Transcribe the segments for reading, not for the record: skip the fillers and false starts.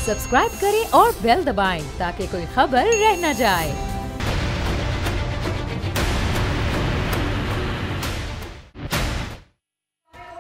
Subscribe करें और bell दबाएं ताकि कोई खबर रह न जाए।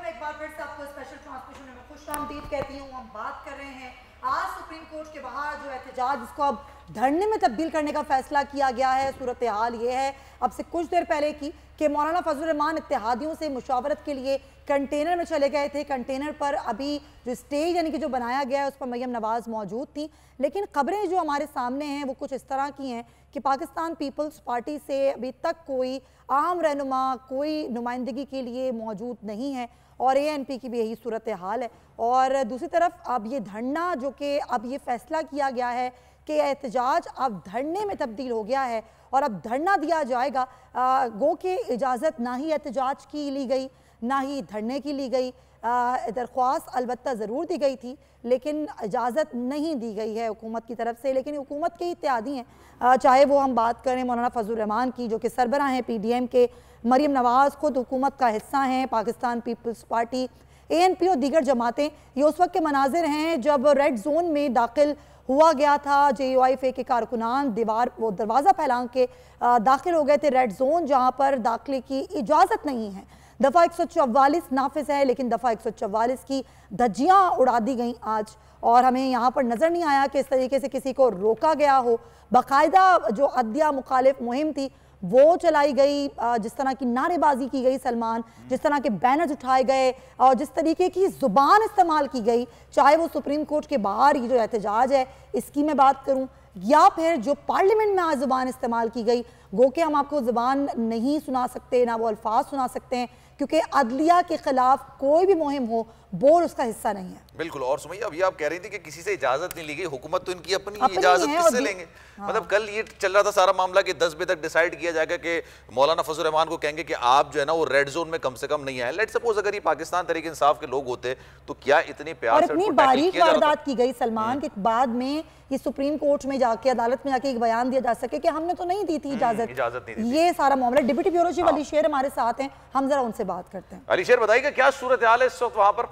एक बार फिर से आपको स्पेशल ट्रांसमिशन में खुशामदीद कहती हूँ। हम बात कर रहे हैं आज सुप्रीम कोर्ट के बाहर जो एहतजाज जिसको अब धरने में तब्दील करने का फैसला किया गया है। सूरत हाल ये है अब से कुछ देर पहले की कि मौलाना फजल रहमान इत्तेहादियों से मुशावरत के लिए कंटेनर में चले गए थे। कंटेनर पर अभी जो स्टेज यानी कि जो बनाया गया है उस पर मरियम नवाज़ मौजूद थी, लेकिन खबरें जो हमारे सामने हैं वो कुछ इस तरह की हैं कि पाकिस्तान पीपल्स पार्टी से अभी तक कोई आम रहनुमा कोई नुमाइंदगी के लिए मौजूद नहीं है और ANP की भी यही सूरत हाल है। और दूसरी तरफ अब ये धरना जो कि अब ये फैसला किया गया है कि एहतजाज अब धरने में तब्दील हो गया है और अब धरना दिया जाएगा। गो के इजाज़त ना ही एहतजाज की ली गई ना ही धरने की ली गई। दरख्वास्त अलबत्ता ज़रूर दी गई थी लेकिन इजाज़त नहीं दी गई है हुकूमत की तरफ से। लेकिन हुकूमत के इत्तेहादी हैं, चाहे वो हम बात करें मौलाना फजल रहमान की जो कि सरबराह हैं PDM के, मरियम नवाज़ खुद हुकूमत का हिस्सा हैं, पाकिस्तान पीपल्स पार्टी, ANP और दीगर जमातें। ये उस वक्त के मनाजिर हैं जब रेड जोन में दाखिल हुआ गया था। JUIFA के कारकुनान वो दरवाज़ा फैला के दाखिल हो गए थे रेड जोन जहाँ पर दाखिले की इजाज़त नहीं है। दफ़ा 144 नाफिज है लेकिन दफ़ा 144 की धज्जियाँ उड़ा दी गई आज, और हमें यहाँ पर नज़र नहीं आया कि इस तरीके से किसी को रोका गया हो। बाकायदा जो अदलिया मुखालिफ मुहिम थी वो चलाई गई, जिस तरह की नारेबाजी की गई सलमान, जिस तरह के बैनर्स उठाए गए और जिस तरीके की ज़ुबान इस्तेमाल की गई, चाहे वो सुप्रीम कोर्ट के बाहर ये जो एहतजाज है इसकी मैं बात करूं या फिर जो पार्लियामेंट में आज ज़ुबान इस्तेमाल की गई। गो के हम आपको ज़ुबान नहीं सुना सकते ना वो अल्फाज सुना सकते हैं क्योंकि अदलिया के खिलाफ कोई भी मुहिम हो बोल उसका हिस्सा नहीं है। बिल्कुल। और सुमैया अभी आप कह रही थी कि किसी से इजाजत नहीं ली गई, हुकूमत तो इनकी अपनी इजाजत किससे लेंगे? हाँ। मतलब कल ये चल रहा था सारा मामला कि 10 बजे तक डिसाइड किया जाएगा कि मौलाना फजल रहमान को कहेंगे कि आप जो है ना वो रेड जोन में कम से कम नहीं आए। लेट्स सपोज अगर ये पाकिस्तान तहरीक इंसाफ के लोग होते तो क्या इतनी प्यार से इतनी बारीक वारदात की गई सलमान के बाद में ये सुप्रीम कोर्ट में जाके अदालत में जाके एक बयान दिया जा सके कि हमने तो नहीं दी थी इजाजत नहीं दी। ये सारा मामला डिप्टी ब्यूरो चीफ अली शेर हमारे साथ हैं, हम जरा उनसे बात करते हैं। अली शेर बताइएगा क्या सूरत हाल है इस वक्त वहां पर?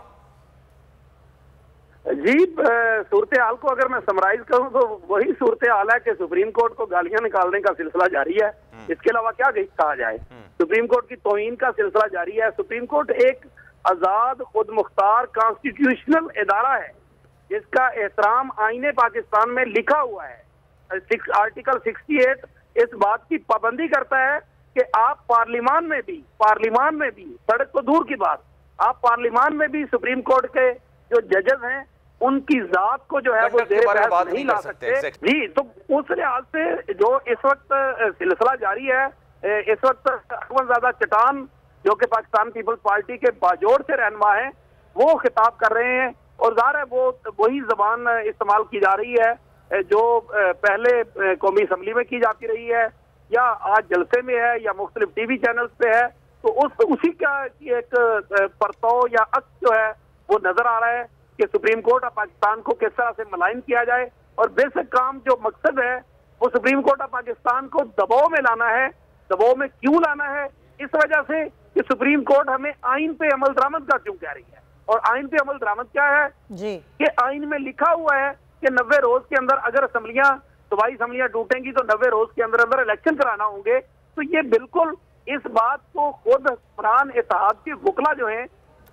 जी, सूरत हाल को अगर मैं समराइज करूं तो वही सूरत हाल है कि सुप्रीम कोर्ट को गालियां निकालने का सिलसिला जारी है। इसके अलावा क्या कहा जाए, सुप्रीम कोर्ट की तौहीन का सिलसिला जारी है। सुप्रीम कोर्ट एक आजाद खुद मुख्तार कॉन्स्टिट्यूशनल इदारा है जिसका एहतराम आईने पाकिस्तान में लिखा हुआ है। आर्टिकल 68 इस बात की पाबंदी करता है कि आप पार्लियामान में भी सड़क तो दूर की बात, आप पार्लियामान में भी सुप्रीम कोर्ट के जो जजेस हैं उनकी जात को जो है वो बात नहीं ला सकते। जी, तो उस लिहाज से जो इस वक्त सिलसिला जारी है, इस वक्त ज्यादा चट्टान जो कि पाकिस्तान पीपल्स पार्टी के बाजोड़ से रहनुमा है वो खिताब कर रहे हैं और ज़ाहिर है वो वही जबान इस्तेमाल की जा रही है जो पहले कौमी असम्बली में की जाती रही है या आज जलसे में है या मुख्तलिफ TV चैनल्स पे है। तो उसी का एक परतौ या अक्स जो है वो नजर आ रहा है कि सुप्रीम कोर्ट ऑफ पाकिस्तान को किस तरह से मलाइन किया जाए और बेसिक काम जो मकसद है वो सुप्रीम कोर्ट ऑफ पाकिस्तान को दबाव में लाना है। दबाव में क्यों लाना है? इस वजह से कि सुप्रीम कोर्ट हमें आइन पे अमल दरामद का क्यों कह रही है। और आइन पे अमल दरामद क्या है जी? कि आइन में लिखा हुआ है कि 90 रोज के अंदर अगर असम्बलियां सूबाई असम्बलियां टूटेंगी तो 90 रोज के अंदर अंदर इलेक्शन कराना होंगे। तो ये बिल्कुल इस बात को खुद फरहान इत्तेहाद के वकला जो है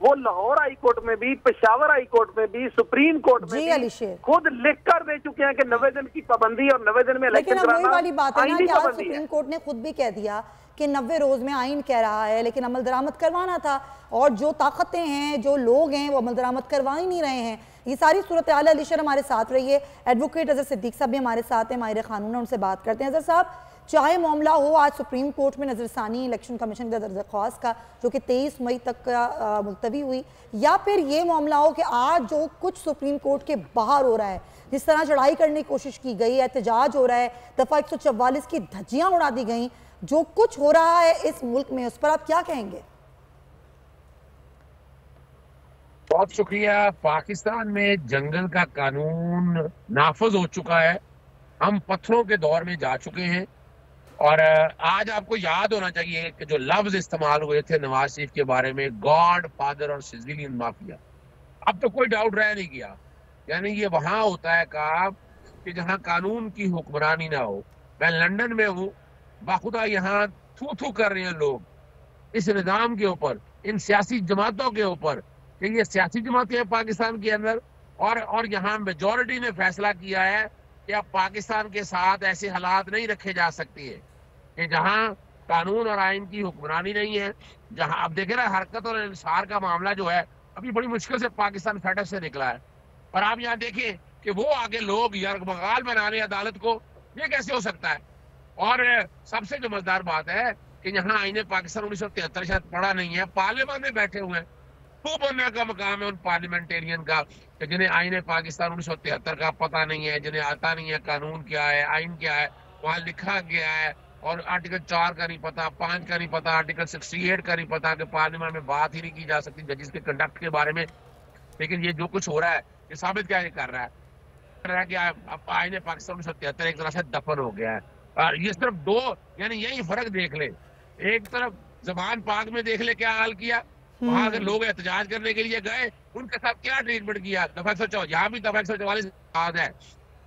वो लाहौर हाई कोर्ट में भी, पेशावर हाई कोर्ट में भी, सुप्रीम कोर्ट में भी खुद लिख कर दे चुके हैं कि 90 दिन की पाबंदी और 90 दिन में इलेक्शन कराना वाली बात है ना कि आज सुप्रीम कोर्ट ने खुद भी कह दिया कि 90 रोज में आइन कह रहा है लेकिन अमल दरामद करवाना था और जो ताकतें हैं जो लोग हैं वो अमल दरामद करवा ही नहीं रहे हैं। ये सारी सूरत हाल अली शेर हमारे साथ रही है। एडवोकेट अजहर सिद्दीक साहब भी हमारे साथ हैं, माहिर कानून, उनसे बात करते हैं। अजहर साहब, चाहे मामला हो आज सुप्रीम कोर्ट में नजरसानी इलेक्शन कमीशन की दरख्वास्त का जो कि 23 मई तक का मुलतवी हुई, या फिर ये मामला हो कि आज जो कुछ सुप्रीम कोर्ट के बाहर हो रहा है, जिस तरह चढ़ाई करने की कोशिश की गई, एहतजाज हो रहा है, दफ़ा 144 की धज्जियाँ उड़ा दी गई, जो कुछ हो रहा है इस मुल्क में, उस पर आप क्या कहेंगे? बहुत शुक्रिया। पाकिस्तान में जंगल का कानून नाफज हो चुका है, हम पत्थरों के दौर में जा चुके हैं और आज आपको याद होना चाहिए कि जो लफ्ज इस्तेमाल हुए थे नवाज शरीफ के बारे में, गॉड फादर और सिविलियन माफिया, अब तो कोई डाउट रह नहीं गया। यानी ये वहां होता है काम कि जहां कानून की हुक्मरानी ना हो। मैं लंदन में हूँ, बाखुदा यहाँ थू थू कर रहे हैं लोग इस निज़ाम के ऊपर, इन सियासी जमातों के ऊपर कि ये सियासी जमातें हैं पाकिस्तान के अंदर, और यहाँ मेजॉरिटी ने फैसला किया है कि अब पाकिस्तान के साथ ऐसे हालात नहीं रखे जा सकते हैं कि जहाँ कानून और आइन की हुक्मरानी नहीं है, जहाँ अब देखे ना हरकत और इंसार का मामला जो है अभी बड़ी मुश्किल से पाकिस्तान फेडर से निकला है। और आप यहाँ देखें कि वो आगे लोग यरगमगाल बना रहे हैं अदालत को, ये कैसे हो सकता है। और सबसे जो मजेदार बात है कि यहाँ आईने पाकिस्तान 1973 शायद पढ़ा नहीं है, पार्लियामेंट में बैठे हुए हैं। खूब बनने का मकाम है उन पार्लियामेंटेरियन का कि जिन्हें आईने पाकिस्तान 1973 का पता नहीं है, जिन्हें आता नहीं है कानून क्या है, आइन क्या है, वहां लिखा गया है, और आर्टिकल 4 का नहीं पता, 5 का नहीं पता, आर्टिकल 68 का नहीं पता कि पार्लियामेंट में बात ही नहीं की जा सकती जजिस के कंडक्ट के बारे में। लेकिन ये जो कुछ हो रहा है ये साबित क्या कर रहा है कि आईने पाकिस्तान 1973 एक तरह से दफन हो गया है। और ये सिर्फ दो, यानी यही फर्क देख ले, एक तरफ जबान पाक में देख ले क्या हाल किया, वहां अगर लोग एहतजाज करने के लिए गए उनके साथ क्या ट्रीटमेंट किया। दफा 144 यहाँ भी दफा 144 है,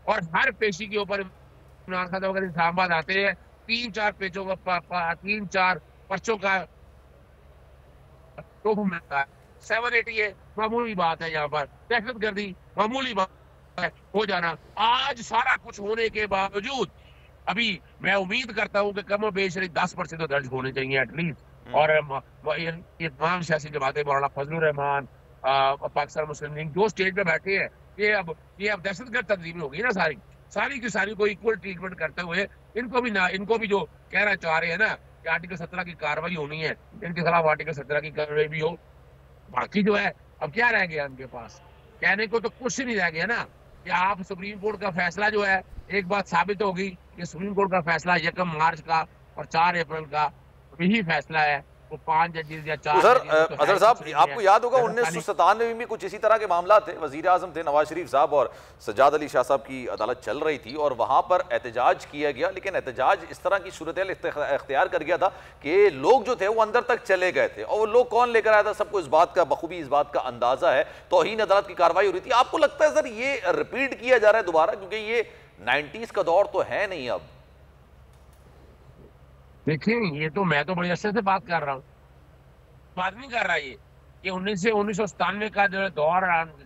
और हर पेशी के ऊपर इमरान खान वगैरह इस्लामाबाद आते हैं 3-4 पेजों का 3-4 पर्चों का तो मिलता है। 780 है, मामूली बात है, यहाँ पर दहशतगर्दी मामूली बात है हो जाना। आज सारा कुछ होने के बावजूद अभी मैं उम्मीद करता हूँ कि कम बेश 10% तो दर्ज होने चाहिए एटलीस्ट। और ये तमाम सियासी जमातें, मौलाना फजलुर रहमान, पाकिस्तान मुस्लिम लीग जो स्टेज पे बैठे हैं, ये अब दहशतगर्द तंजीमें होगी ना सारी की सारी को इक्वल ट्रीटमेंट करते हुए इनको भी जो कहना चाह रहे हैं ना कि आर्टिकल 17 की कार्रवाई होनी है, इनके खिलाफ आर्टिकल 17 की कार्रवाई भी हो। बाकी जो है अब क्या रह गया उनके पास, कहने को तो कुछ ही नहीं रह गया ना कि आप सुप्रीम कोर्ट का फैसला जो है, एक बात साबित होगी कि सुप्रीम कोर्ट का फैसला 1 मार्च का और 4 अप्रैल का यही फैसला है। वो 5 जजेस या 4 सर अजहर साहब, आपको याद होगा 1997 में भी कुछ इसी तरह के मामला थे। वजीर आजम थे नवाज शरीफ साहब और सज्जाद अली शाह साहब की अदालत चल रही थी और वहां पर एहतजाज किया गया, लेकिन एहतजाज इस तरह की सूरत इख्तियार कर गया था कि लोग जो थे वो अंदर तक चले गए थे, और वो लोग कौन लेकर आया था सबको इस बात का बखूबी इस बात का अंदाजा है। तौहीन अदालत की कार्रवाई हो रही थी। आपको लगता है सर ये रिपीट किया जा रहा है दोबारा, क्योंकि ये 90s का दौर तो है नहीं अब। देखिए ये तो मैं तो बड़ी अच्छे से बात कर रहा हूँ, बात नहीं कर रहा ये कि 1997 का जो दौर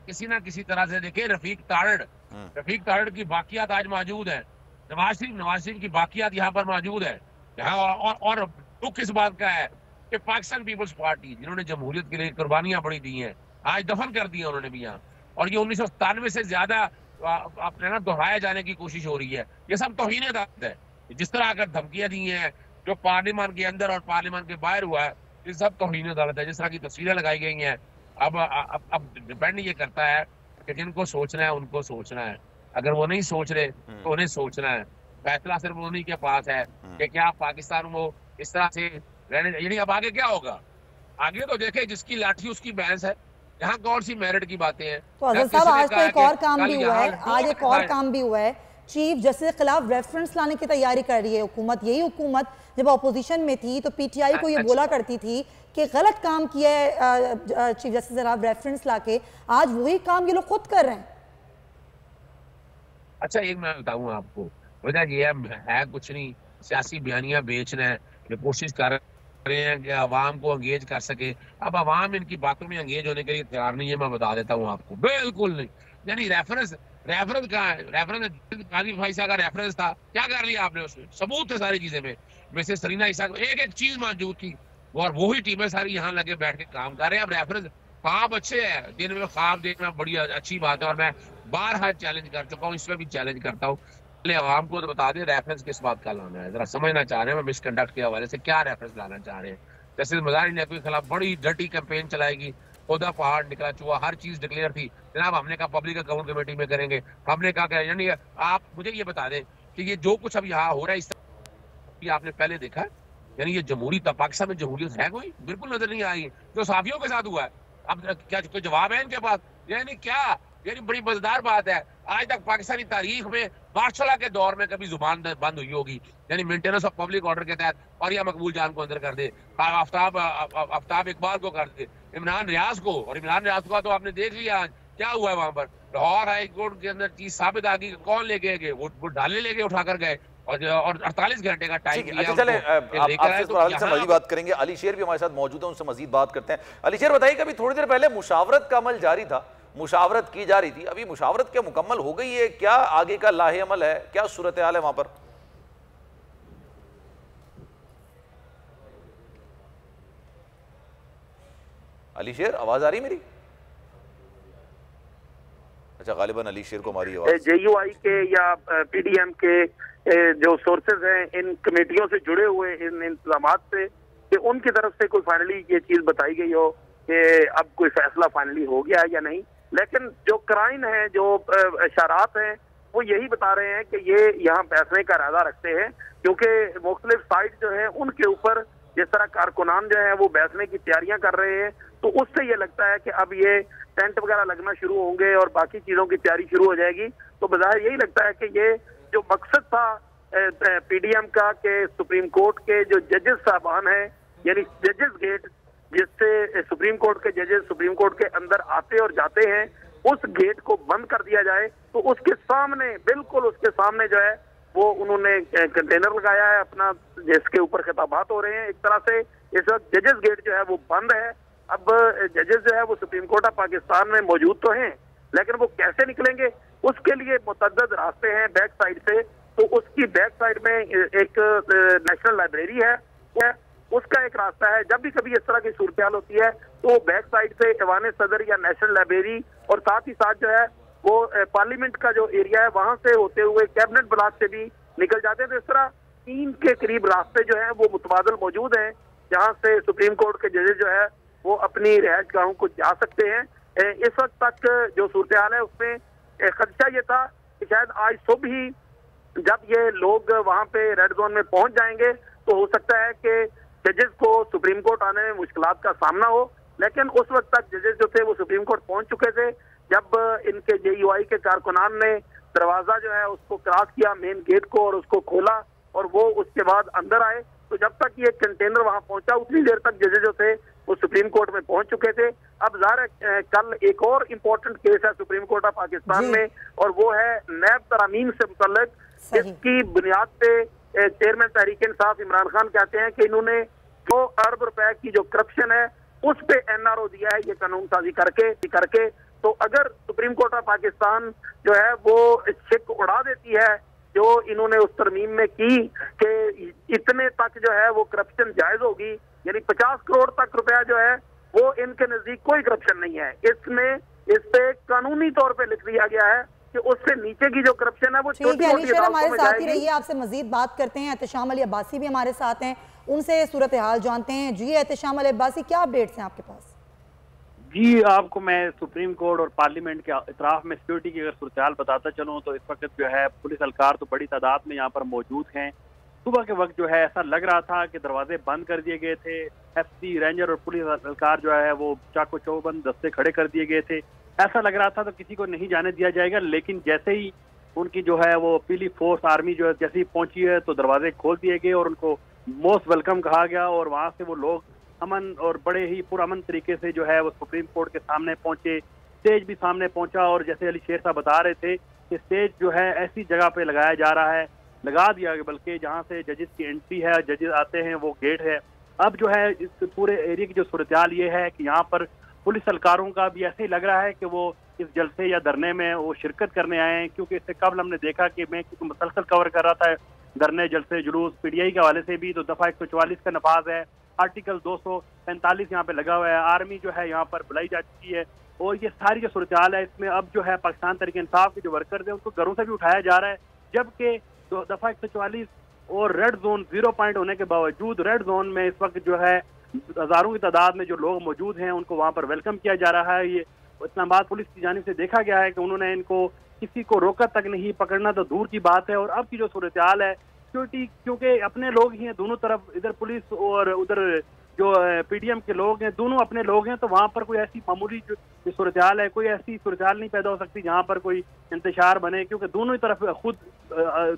किसी ना किसी तरह से देखिए रफीक तारड़ की बाकियात आज मौजूद है, नवाज शरीफ की बाकियात यहाँ पर मौजूद है यहाँ। और दुख इस बात का है कि पाकिस्तान पीपल्स पार्टी जिन्होंने जमहूरियत के लिए कुर्बानियां बड़ी दी हैं आज दफन कर दी है उन्होंने भी यहाँ। और ये 1997 से ज्यादा अपने ना दोहराया जाने की कोशिश हो रही है। ये सब तौहीन अदालत है, जिस तरह अगर धमकियां दी हैं जो पार्लियामेंट के अंदर और पार्लियामेंट के बाहर हुआ है, ये सब तौहीन अदालत है। जिस तरह की तस्वीरें लगाई गई हैं, अब डिपेंड ये करता है कि जिनको सोचना है उनको सोचना है, अगर वो नहीं सोच रहे तो उन्हें सोचना है। फैसला सिर्फ उन्हीं के पास है कि क्या पाकिस्तान वो इस तरह से रहने, यानी अब आगे क्या होगा। आगे तो देखे जिसकी लाठी उसकी भैंस है, यहाँ कौन सी मेरिट की बातें हैं। तो अजहर साहब आज तो एक और काम भी हुआ है, आज एक और काम भी हुआ है, चीफ जस्टिस के खिलाफ रेफरेंस लाने की तैयारी कर रही है हुकूमत। यही हुकूमत जब अपोजिशन में थी तो पीटीआई को ये बोला करती थी कि गलत काम किया है चीफ जस्टिस के खिलाफ रेफरेंस लाके, आज वही काम ये लोग खुद कर रहे हैं। अच्छा एक मैं बताऊं आपको, वजह ये है कुछ नहीं, सियासी बयानियां बेचना है, ये कोशिश कर रहे हैं कि अवाम को अंगेज कर सके। अब अवाम इनकी बातों में अंगेज होने के लिए तैयार नहीं है, मैं बता देता हूँ आपको, बिल्कुल नहीं। यानी रेफरेंस कहाँ है, रेफरेंस काजी फाइसा का रेफरेंस था, क्या कर लिया आपने उसमें, सबूत थे सारी चीजें में, वैसे सरीना ईसा एक चीज मौजूद थी और वही टीमें सारी यहाँ लगे बैठ के काम कर रहे हैं। अब रेफरेंस ख्वाब अच्छे है, दिन में ख्वाब देखना बड़ी अच्छी बात है, और मैं बारहा चैलेंज कर चुका हूँ, इसमें भी चैलेंज करता हूँ। पहले आवाम को तो बता दें रेफरेंस किस बात का लाना है, जरा समझना चाह रहे हैं मिसकंडक्ट के हवाले से क्या रेफरेंस लाना चाह रहे हैं। जस्टिस मजारी ने के खिलाफ बड़ी डर्टी कैंपेन चलाएगी, खुदा पहाड़ निकला चुहा, हर चीज डिक्लेयर थी, जनाब हमने कहा पब्लिक अकाउंट कमेटी में करेंगे, हमने कहा यानी आप मुझे ये बता दें कि ये जो कुछ अब यहाँ हो रहा है इस आपने पहले देखा, यानी ये जमहूरी पाकिस्तान में जमहूरियत है कोई, बिल्कुल नजर नहीं आई। जो साफियों के साथ हुआ है, अब क्या कोई जवाब है इनके पास, यानी क्या, यानी बड़ी मजेदार बात है। आज तक पाकिस्तानी तारीख में मार्शल के दौर में कभी जुबान बंद हुई होगी, यानी मेंटेनेंस ऑफ पब्लिक ऑर्डर के तहत, और या मकबूल जान को अंदर कर दे, आफ्ताब इकबाल को कर दे, इमरान रियाज को, और इमरान रियाज को तो आपने देख लिया क्या हुआ है वहां पर। लाहौर हाई कोर्ट के अंदर चीज साबित आ गई, कौन ले गए, वो डाले ले गए, उठाकर गए और 48 घंटे का टाइम दिया। अच्छा चले, आपसे से मजीद बात करेंगे। अली शेर भी हमारे साथ मौजूद है, उनसे मजीद बात करते हैं। अली शेर बताइए, कभी थोड़ी देर पहले मुशावरत का अमल जारी था, मुशावरत की जा रही थी, अभी मुशावरत क्या मुकम्मल हो गई है? क्या आगे का लाहे अमल है, क्या सूरत हाल है वहां पर? अली शेर, आवाज आ रही मेरी? अच्छा, गालिबन अली शेर को हमारी आवाज। JUI के या PDM के जो सोर्सेज हैं इन कमेटियों से जुड़े हुए, इन इंतजामात से, कि उनकी तरफ से कोई फाइनली ये चीज बताई गई हो कि अब कोई फैसला फाइनली हो गया है या नहीं। लेकिन जो क्राइन है, जो इशारात हैं, वो यही बता रहे हैं कि ये यहाँ बैठने का इरादा रखते हैं, क्योंकि मुख्तलिफ साइट जो है उनके ऊपर जिस तरह कारकुनान जो है वो बैठने की तैयारियां कर रहे हैं, तो उससे ये लगता है कि अब ये टेंट वगैरह लगना शुरू होंगे और बाकी चीजों की तैयारी शुरू हो जाएगी। तो बज़ाहिर यही लगता है कि ये जो मकसद था PDM का, कि सुप्रीम कोर्ट के जो जजेस साहबान हैं, यानी जजेस गेट, जिससे सुप्रीम कोर्ट के जजेस सुप्रीम कोर्ट के अंदर आते और जाते हैं, उस गेट को बंद कर दिया जाए। तो उसके सामने, बिल्कुल उसके सामने जो है वो उन्होंने कंटेनर लगाया है अपना, जिसके ऊपर खिताबात हो रहे हैं। एक तरह से इस वक्त जजेस गेट जो है वो बंद है। अब जजेस जो है वो सुप्रीम कोर्ट ऑफ पाकिस्तान में मौजूद तो हैं, लेकिन वो कैसे निकलेंगे, उसके लिए मुतअद्दिद रास्ते हैं बैक साइड से। तो उसकी बैक साइड में एक नेशनल लाइब्रेरी है, उसका एक रास्ता है। जब भी कभी इस तरह की सूरत हाल होती है तो बैक साइड से ऐवान सदर या नेशनल लाइब्रेरी और साथ ही साथ जो है वो पार्लियामेंट का जो एरिया है वहां से होते हुए कैबिनेट ब्लॉक से भी निकल जाते हैं। तो इस तरह 3 के करीब रास्ते जो है वो मुतबादल मौजूद हैं, जहां से सुप्रीम कोर्ट के जजेस जो है वो अपनी रिहाइश गाहों को जा सकते हैं। इस वक्त तक जो सूरत हाल है उसमें खदशा ये था कि शायद आज सुबह ही जब ये लोग वहां पे रेड जोन में पहुंच जाएंगे तो हो सकता है कि जजेस को सुप्रीम कोर्ट आने में मुश्किलात का सामना हो। लेकिन उस वक्त तक जजेस जो थे वो सुप्रीम कोर्ट पहुंच चुके थे। जब इनके JUI के कारकुनान ने दरवाजा जो है उसको क्रॉस किया, मेन गेट को, और उसको खोला और वो उसके बाद अंदर आए, तो जब तक ये कंटेनर वहां पहुंचा उतनी देर तक जजेस जो थे वो सुप्रीम कोर्ट में पहुंच चुके थे। अब ज़ाहिर कल एक और इम्पोर्टेंट केस है सुप्रीम कोर्ट ऑफ पाकिस्तान में, और वो है नैब तरामीम से मुतल्लिक, जिसकी बुनियाद पे चेयरमैन तहरीक इंसाफ इमरान खान कहते हैं कि इन्होंने 2 अरब रुपए की जो करप्शन है उस पे NRO दिया है ये कानून साजी करके। तो अगर सुप्रीम कोर्ट ऑफ पाकिस्तान जो है वो शिक उड़ा देती है जो इन्होंने उस तरमीम में की कि इतने तक जो है वो करप्शन जायज होगी, यानी 50 करोड़ तक रुपया जो है वो इनके नजदीक कोई करप्शन नहीं है, इसमें इस पे कानूनी तौर पे लिख दिया गया है कि उससे नीचे की जो करप्शन है वो छोटी मोटी हमारे साथ ही रहिए, आपसे मजीद बात करते हैं। एहतशाम अली अब्बासी भी हमारे साथ हैं, उनसे सूरत हाल जानते हैं। जी एहतशाम अली अब्बासी, क्या अपडेट्स हैं आपके पास? जी, आपको मैं सुप्रीम कोर्ट और पार्लियामेंट के इतराफ में सिक्योरिटी की अगर सूरत हाल बताता चलूँ तो इस वक्त जो है पुलिस एहलकार तो बड़ी तादाद में यहाँ पर मौजूद हैं। सुबह के वक्त जो है ऐसा लग रहा था कि दरवाजे बंद कर दिए गए थे, FC, रेंजर और पुलिस एहलकार जो है वो चाको चौबंद दस्ते खड़े कर दिए गए थे। ऐसा लग रहा था तो किसी को नहीं जाने दिया जाएगा, लेकिन जैसे ही उनकी जो है वो पीली फोर्स आर्मी जो है जैसे ही पहुंची है तो दरवाजे खोल दिए गए और उनको मोस्ट वेलकम कहा गया, और वहाँ से वो लोग अमन और बड़े ही पुरअमन तरीके से जो है वो सुप्रीम कोर्ट के सामने पहुंचे। स्टेज भी सामने पहुंचा, और जैसे अली शेर साहब बता रहे थे कि स्टेज जो है ऐसी जगह पे लगाया जा रहा है, लगा दिया गया बल्कि जहां से जजेस की एंट्री है, जजेस आते हैं, वो गेट है। अब जो है इस पूरे एरिया की जो सूरत हाल ये है कि यहाँ पर पुलिस एहलकारों का भी ऐसे ही लग रहा है कि वो इस जलसे या धरने में वो शिरकत करने आए हैं, क्योंकि इससे कबल हमने देखा कि मैं मुसलसल कवर कर रहा था धरने, जलसे, जुलूस PTI के हवाले से भी, तो दफा 144 का नफाज है, आर्टिकल 245 यहाँ पे लगा हुआ है, आर्मी जो है यहाँ पर बुलाई जा चुकी है, और ये सारी जो सूरत हाल है इसमें अब जो है पाकिस्तान तहरीक इंसाफ के जो वर्कर्स हैं उनको घरों से भी उठाया जा रहा है, जबकि दफा 144 और रेड जोन 0 पॉइंट होने के बावजूद रेड जोन में इस वक्त जो है हजारों की तादाद में जो लोग मौजूद हैं उनको वहाँ पर वेलकम किया जा रहा है। ये इस्लामाबाद पुलिस की जानिब से देखा गया है कि उन्होंने इनको किसी को रोका तक नहीं, पकड़ना तो दूर की बात है। और अब की जो सूरत हाल है सिक्योरिटी, क्योंकि अपने लोग ही हैं दोनों तरफ, इधर पुलिस और उधर जो PDM के लोग हैं, दोनों अपने लोग हैं, तो वहाँ पर कोई ऐसी मामूली जो सूरत हाल है, कोई ऐसी सूरत हाल नहीं पैदा हो सकती जहाँ पर कोई इंतशार बने, क्योंकि दोनों ही तरफ खुद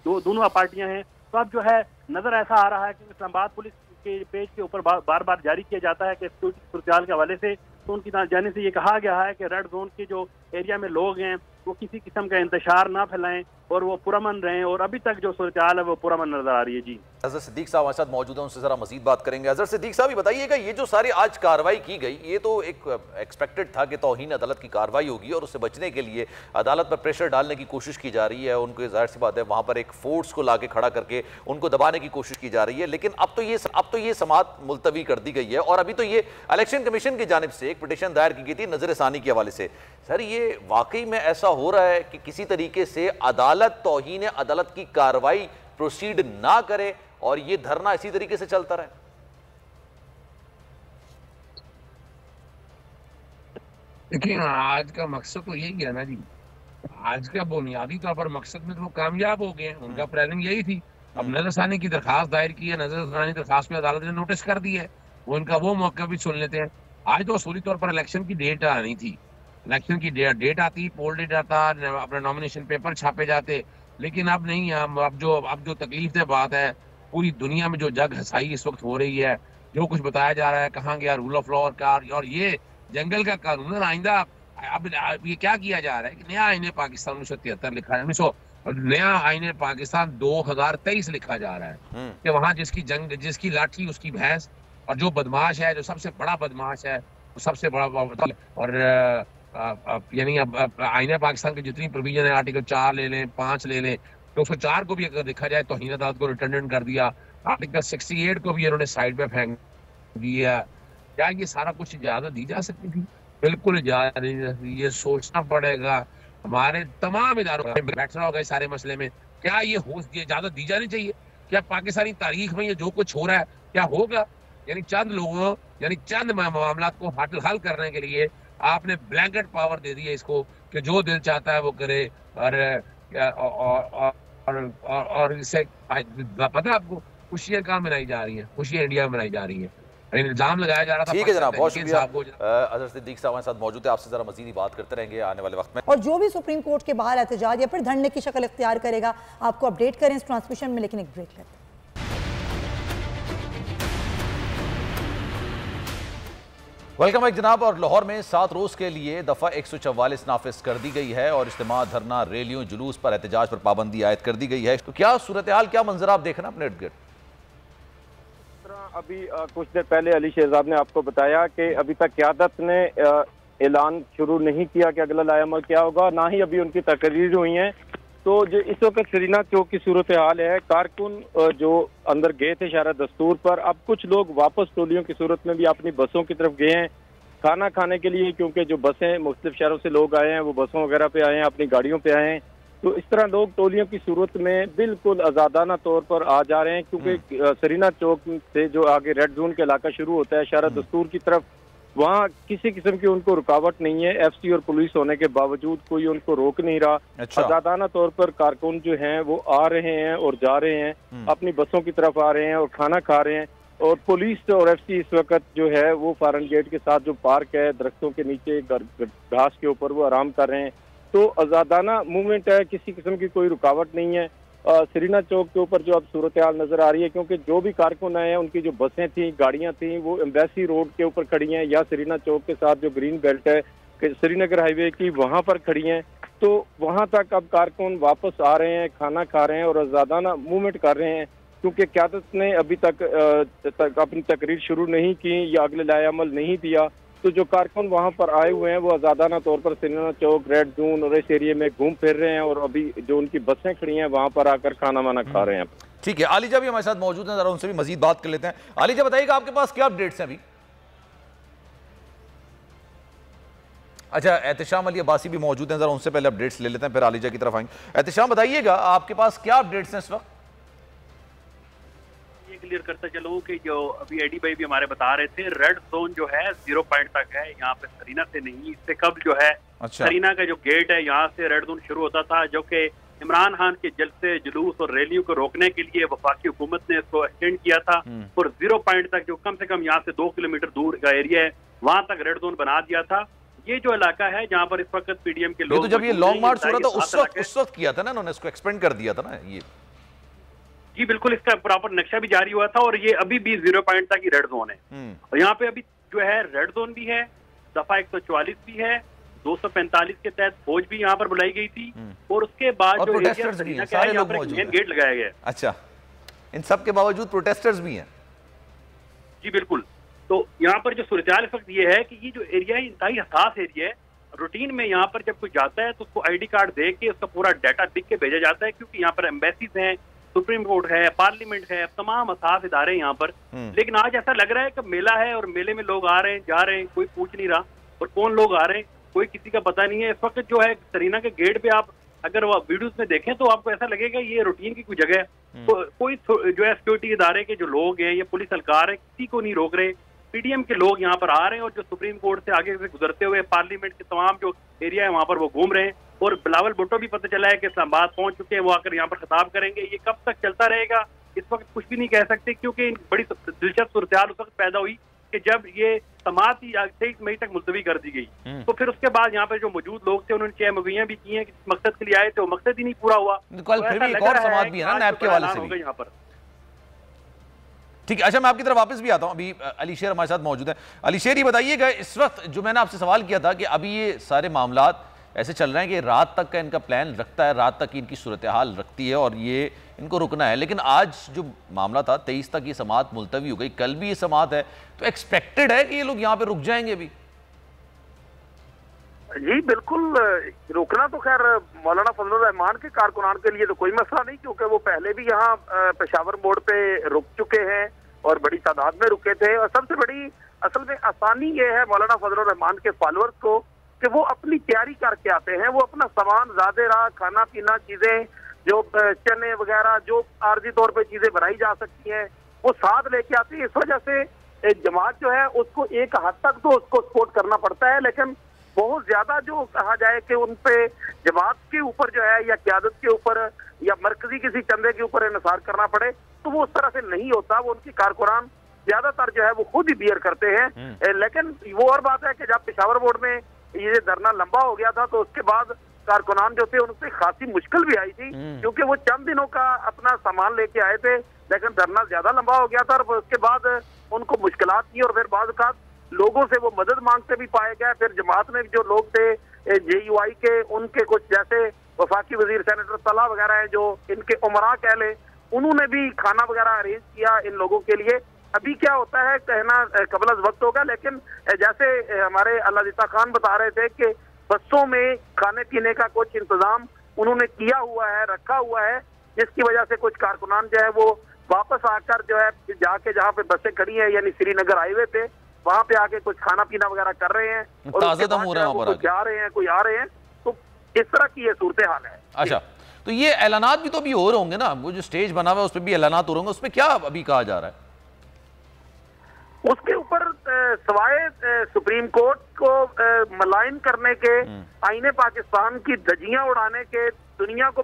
दोनों पार्टियां हैं। तो अब जो है नजर ऐसा आ रहा है कि इस्लामाबाद पुलिस के पेज के ऊपर बार बार जारी किया जाता है कि सिक्योरिटी सूरत हाल के हवाले से, तो उनकी जाने से ये कहा गया है कि रेड जोन के जो एरिया में लोग हैं वो किसी किस्म का इंतशार ना फैलाएं और वो पुरअमन रहें। और अभी तक जो सूरत हाल है वो पुरअमन नजर आ रही है। जी अजहर सिद्दीक साहब हमारे साथ मौजूद हैं, उनसे जरा मजीद बात करेंगे। अजहर सिद्दीक साहब, ये बताइएगा, ये जो सारी आज कार्रवाई की गई, ये तो एक एक्सपेक्टेड था कि तौहीन अदालत की कार्रवाई होगी और उससे बचने के लिए अदालत पर प्रेशर डालने की कोशिश की जा रही है। उनको जाहिर सी बात है वहाँ पर एक फोर्स को लाके खड़ा करके उनको दबाने की कोशिश की जा रही है। लेकिन अब तो ये समात मुलतवी कर दी गई है और अभी तो ये इलेक्शन कमीशन की जानिब से एक पिटीशन दायर की गई थी नजर सानी के हवाले से। सर, ये वाकई में ऐसा हो रहा है कि किसी तरीके से अदालत तौहीन अदालत की कार्रवाई प्रोसीड ना करे और ये धरना इसी तरीके से चलता रहे? देखिए, आज का मकसद तो यही है ना जी। आज का बुनियादी तौर पर मकसद में तो वो कामयाब हो गए हैं। उनका प्लानिंग यही थी। अब नजरसानी की दरखास्त दायर की है, नजरसानी दरखास्त में अदालत ने नोटिस कर दी है, वो उनका वो मौका भी सुन लेते हैं। आज तो असूली तौर पर इलेक्शन की डेट आनी थी, इलेक्शन की डेट आती, पोल डेट आता, अपना नॉमिनेशन पेपर छापे जाते, लेकिन अब नहीं। अब जो तकलीफ है बात है, पूरी दुनिया में जो जग हसाई इस वक्त हो रही है, जो कुछ बताया जा रहा है, कहाँ गया रूल ऑफ लॉ का, और ये जंगल का कानून आइंदा। अब ये क्या किया जा रहा है कि नया आईने पाकिस्तान 1973 लिखा है, नया आईने पाकिस्तान 2023 लिखा जा रहा है कि वहां जिसकी लाठी उसकी भैंस, और जो बदमाश है, जो सबसे बड़ा बदमाश है, वो सबसे बड़ा। और यानी अब आईने पाकिस्तान की जितनी प्रोविजन है, आर्टिकल 4 ले लें, 5 ले लें, तो 104 को भी अगर देखा जाए तो तौहीन अदालत को रिटर्न कर दिया, आर्टिकल 68 को भी इन्होंने साइड पे फेंक दिया। क्या ये सारा कुछ इजाजत दी जा सकती थी? बिल्कुल इजाजत नहीं। ये सोचना पड़ेगा हमारे तमाम इदारों में बैठना होगा इस सारे मसले में। क्या ये इजाजत दी जानी चाहिए? क्या पाकिस्तानी तारीख में ये जो कुछ हो रहा है क्या होगा? यानी चंद मामला को हल करने के लिए आपने ब्लैंकेट पावर दे दी है इसको कि जो दिल चाहता है वो करे। और इससे पता है आपको, खुशियां कहाँ मनाई जा रही हैं? खुशियां इंडिया में मनाई जा रही हैं। इल्जाम लगाया जा रहा था। ठीक है जनाब, बहुत शुक्रिया। अजहर सिद्दीक साहब हमारे साथ मौजूद है, आपसे जरा मजीद ही बात करते रहेंगे आने वाले वक्त में। और जो भी सुप्रीम कोर्ट के बाहर एहतजाज या फिर धरने की शक्ल इख्तियार करेगा, आपको अपडेट करें इस ट्रांसमिशन में, लेकिन एक ब्रेक लेते हैं। वेलकम बैक जनाब। और लाहौर में 7 रोज के लिए दफा 144 नाफिज कर दी गई है और इज्तिमा, धरना, रैलियों, जुलूस पर एहतजाज पर पाबंदी आयद कर दी गई है। तो क्या सूरत हाल, क्या मंजर आप देख रहे हैं अपने इर्द गिर्द? अभी कुछ देर पहले अली शहजाद ने आपको बताया कि अभी तक क़यादत ने ऐलान शुरू नहीं किया कि अगला लायामल क्या होगा, ना ही अभी उनकी तकरीर हुई हैं। तो जो इस वक्त सरीना चौक की सूरत हाल है, कारकुन जो अंदर गए थे शहर दस्तूर पर, अब कुछ लोग वापस टोलियों की सूरत में भी अपनी बसों की तरफ गए हैं खाना खाने के लिए, क्योंकि जो बसें मुख्तलिफ शहरों से लोग आए हैं वो बसों वगैरह पे आए हैं, अपनी गाड़ियों पे आए हैं। तो इस तरह लोग टोलियों की सूरत में बिल्कुल आज़ादाना तौर पर आ जा रहे हैं, क्योंकि सरीना चौक से जो आगे रेड जोन का इलाका शुरू होता है शहर दस्तूर की तरफ, वहाँ किसी किस्म की उनको रुकावट नहीं है। एफसी और पुलिस होने के बावजूद कोई उनको रोक नहीं रहा। आज़ादाना तौर पर कारकुन जो हैं वो आ रहे हैं और जा रहे हैं, अपनी बसों की तरफ आ रहे हैं और खाना खा रहे हैं। और पुलिस और एफसी इस वक्त जो है वो फारन गेट के साथ जो पार्क है दरख्तों के नीचे घास के ऊपर, वो आराम कर रहे हैं। तो आज़ादाना मूवमेंट है, किसी किस्म की कोई रुकावट नहीं है। सरीना चौक के ऊपर जो अब सूरत हाल नजर आ रही है, क्योंकि जो भी कारकुन आए हैं उनकी जो बसें थी, गाड़ियां थी, वो एम्बेसी रोड के ऊपर खड़ी हैं या सरीना चौक के साथ जो ग्रीन बेल्ट है श्रीनगर हाईवे की, वहां पर खड़ी हैं। तो वहां तक अब कारकुन वापस आ रहे हैं, खाना खा रहे हैं और आज़ादाना मूवमेंट कर रहे हैं, क्योंकि क़यादत ने अभी तक अपनी तकरीर शुरू नहीं की या अगले लायामल नहीं दिया। तो जो कारकुन वहां पर आए हुए हैं वो आज़ादाना तौर पर सरीना चौक, रेड जोन और इस एरिया में घूम फिर रहे हैं और अभी जो उनकी बसें खड़ी हैं वहां पर आकर खाना वाना खा रहे हैं। ठीक है, आलिजा भी हमारे साथ मौजूद हैं, जरा उनसे भी मजीद बात कर लेते हैं। आलिजा, बताइएगा आपके पास क्या अपडेट्स हैं अभी? अच्छा, एहतिशाम अली अब्बासी भी मौजूद हैं, जरा उनसे पहले अपडेट्स ले लेते हैं, फिर आलिजा की तरफ आएंगे। एहतिशाम, बताइएगा आपके पास क्या अपडेट्स हैं इस वक्त? क्लियर करता चलूं कि जो अभी एडी भाई भी हमारे बता रहे थे, रेड जोन जो है 0 पॉइंट तक है, यहाँ पे सरीना से नहीं। इससे कब जो है सरीना का जो गेट है यहाँ से रेड जोन शुरू होता था, जो कि इमरान खान के जलसे, जुलूस और रैलियों को रोकने के लिए वफाकी हुकूमत ने इसको एक्सटेंड किया था और 0 पॉइंट तक, जो कम से कम यहाँ से 2 किलोमीटर दूर का एरिया है, वहां तक रेड जोन बना दिया था। ये जो इलाका है जहाँ पर इस वक्त पीडीएम के लोग, तो जब ये लॉन्ग मार्च हो रहा था उस वक्त किया था ना उन्होंने, इसको एक्सपेंड कर दिया था ना ये। जी बिल्कुल, इसका प्रॉपर नक्शा भी जारी हुआ था और ये अभी भी 0 पॉइंट तक ही रेड जोन है। और यहाँ पे अभी जो है रेड जोन भी है, दफा 144 भी है, 245 के तहत फौज भी यहाँ पर बुलाई गई थी और उसके बाद और जो प्रोटेस्टर्स भी हैं, सारे लोग मौजूद हैं। गेट लगाया गया है। अच्छा, इन सब के बावजूद प्रोटेस्टर्स भी हैं। जी बिल्कुल। तो यहाँ पर जो सूरत इस वक्त ये है कि ये जो एरिया है इंतहाई हसास एरिया है। रूटीन में यहाँ पर जब कोई जाता है तो उसको आईडी कार्ड दे के उसका पूरा डाटा लिख के भेजा जाता है, क्योंकि यहाँ पर एम्बेसीज हैं, सुप्रीम कोर्ट है, पार्लियामेंट है, तमाम हसास इदारे यहाँ पर। लेकिन आज ऐसा लग रहा है कि मेला है और मेले में लोग आ रहे हैं, जा रहे हैं, कोई पूछ नहीं रहा और कौन लोग आ रहे हैं कोई किसी का पता नहीं है। इस वक्त जो है सरीना के गेट पे आप अगर वो वीडियोस में देखें तो आपको ऐसा लगेगा ये रूटीन की कोई जगह है। तो कोई जो है सिक्योरिटी इदारे के जो लोग हैं या पुलिस एहलकार है किसी को नहीं रोक रहे। पीडीएम के लोग यहाँ पर आ रहे हैं और जो सुप्रीम कोर्ट से आगे से गुजरते हुए पार्लियामेंट के तमाम जो एरिया है वहाँ पर वो घूम रहे हैं। और बिलावल भुट्टो भी पता चला है कि इस्लामाबाद पहुंच चुके हैं, वो आकर यहाँ पर खिताब करेंगे। ये कब तक चलता रहेगा इस वक्त कुछ भी नहीं कह सकते, क्योंकि बड़ी दिलचस्प सूरत उस वक्त पैदा हुई कि जब ये समात ही 23 मई तक मुलतवी कर दी गई। तो फिर उसके बाद यहाँ पर जो मौजूद लोग थे उन्होंने 6 मुहैया भी की हैं कि मकसद के लिए आए थे, वो मकसद ही नहीं पूरा हुआ। कल फिर भी एक और समात भी है ना नैब के हवाले से भी यहाँ पर। ठीक है, अच्छा मैं आपकी तरफ वापस भी आता हूं। अभी अली शेर हमारे साथ मौजूद है। अली शेर, ये बताइएगा इस वक्त जो मैंने आपसे सवाल किया था कि अभी ये सारे मामलात ऐसे चल रहे हैं कि रात तक का इनका प्लान रखता है, रात तक की इनकी सूरत हाल रखती है और ये इनको रुकना है, लेकिन आज जो मामला था 23 तक ये समात मुलतवी हो गई, कल भी ये समात है, तो एक्सपेक्टेड है कि ये लोग यहाँ पे रुक जाएंगे भी? जी बिल्कुल, रुकना तो खैर मौलाना फजलुर रहमान के कारकुनान के लिए तो कोई मसला नहीं, क्योंकि वो पहले भी यहाँ पेशावर मोड़ पे रुक चुके हैं और बड़ी तादाद में रुके थे। और सबसे बड़ी असल में आसानी ये है मौलाना फजलुर रहमान के फॉलोअर्स को कि वो अपनी तैयारी करके आते हैं। वो अपना सामान ज़्यादा रहा, खाना पीना, चीजें जो चने वगैरह जो आर्जी तौर पे चीजें बनाई जा सकती हैं वो साथ लेके आती है। इस वजह से जमात जो है उसको एक हद तक तो उसको सपोर्ट करना पड़ता है, लेकिन बहुत ज्यादा जो कहा जाए कि उन पे जमात के ऊपर जो है या क्यादत के ऊपर या मरकजी किसी चंदे के ऊपर इन्हिसार करना पड़े तो वो उस तरह से नहीं होता। वो उनकी कारकुनान ज्यादातर जो है वो खुद ही बियर करते हैं। लेकिन वो और बात है कि जब पेशावर बोर्ड में ये धरना लंबा हो गया था तो उसके बाद कारकुनान जो थे उनसे खासी मुश्किल भी आई थी, क्योंकि वो चंद दिनों का अपना सामान लेके आए थे, लेकिन धरना ज्यादा लंबा हो गया था और उसके बाद उनको मुश्किलात थी और फिर बाद लोगों से वो मदद मांगते भी पाए गए। फिर जमात में जो लोग थे JUI के, उनके कुछ जैसे वफाकी वजीर सेनेटर तला वगैरह हैं जो इनके उमरा कह ले, उन्होंने भी खाना वगैरह अरेंज किया इन लोगों के लिए। अभी क्या होता है कहना कबल वक्त होगा, लेकिन जैसे हमारे अल्लाह खान बता रहे थे कि बसों में खाने पीने का कुछ इंतजाम उन्होंने किया हुआ है, रखा हुआ है, जिसकी वजह से कुछ कारकुनान जो है वो वापस आकर जो है जाके जहाँ पे बसें खड़ी हैं यानी श्रीनगर हाईवे पे वहाँ पे आके कुछ खाना पीना वगैरह कर रहे हैं और कोई जा रहे हैं कोई आ रहे हैं। तो इस तरह की ये सूरत हाल है। अच्छा, तो ये ऐलानात भी तो अभी हो रहे होंगे ना, वो जो स्टेज बना हुआ है उस पर भी ऐलानात हो रहे होंगे, उस पर क्या अभी कहा जा रहा है? उसके ऊपर सवाए सुप्रीम कोर्ट को मलाइन करने के, आईने पाकिस्तान की धज्जियां उड़ाने के, दुनिया को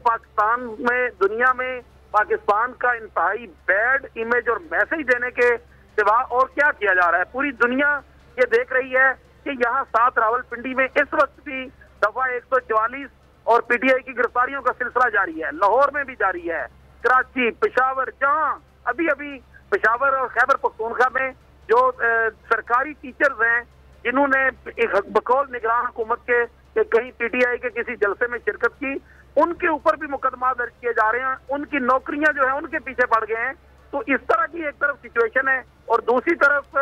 दुनिया में पाकिस्तान का इंतहाई बैड इमेज और मैसेज देने के सिवा और क्या किया जा रहा है? पूरी दुनिया ये देख रही है कि यहाँ 7 रावलपिंडी में इस वक्त भी दफा 144 और PTI की गिरफ्तारियों का सिलसिला जारी है, लाहौर में भी जारी है, कराची, पेशावर, जहाँ अभी पेशावर और खैबर पख्तूनख्वा में जो सरकारी टीचर्स हैं जिन्होंने एक बकौल निगरान हुकूमत के कहीं PTI के किसी जलसे में शिरकत की, उनके ऊपर भी मुकदमा दर्ज किए जा रहे हैं, उनकी नौकरियां जो है उनके पीछे पड़ गए हैं। तो इस तरह की एक तरफ सिचुएशन है और दूसरी तरफ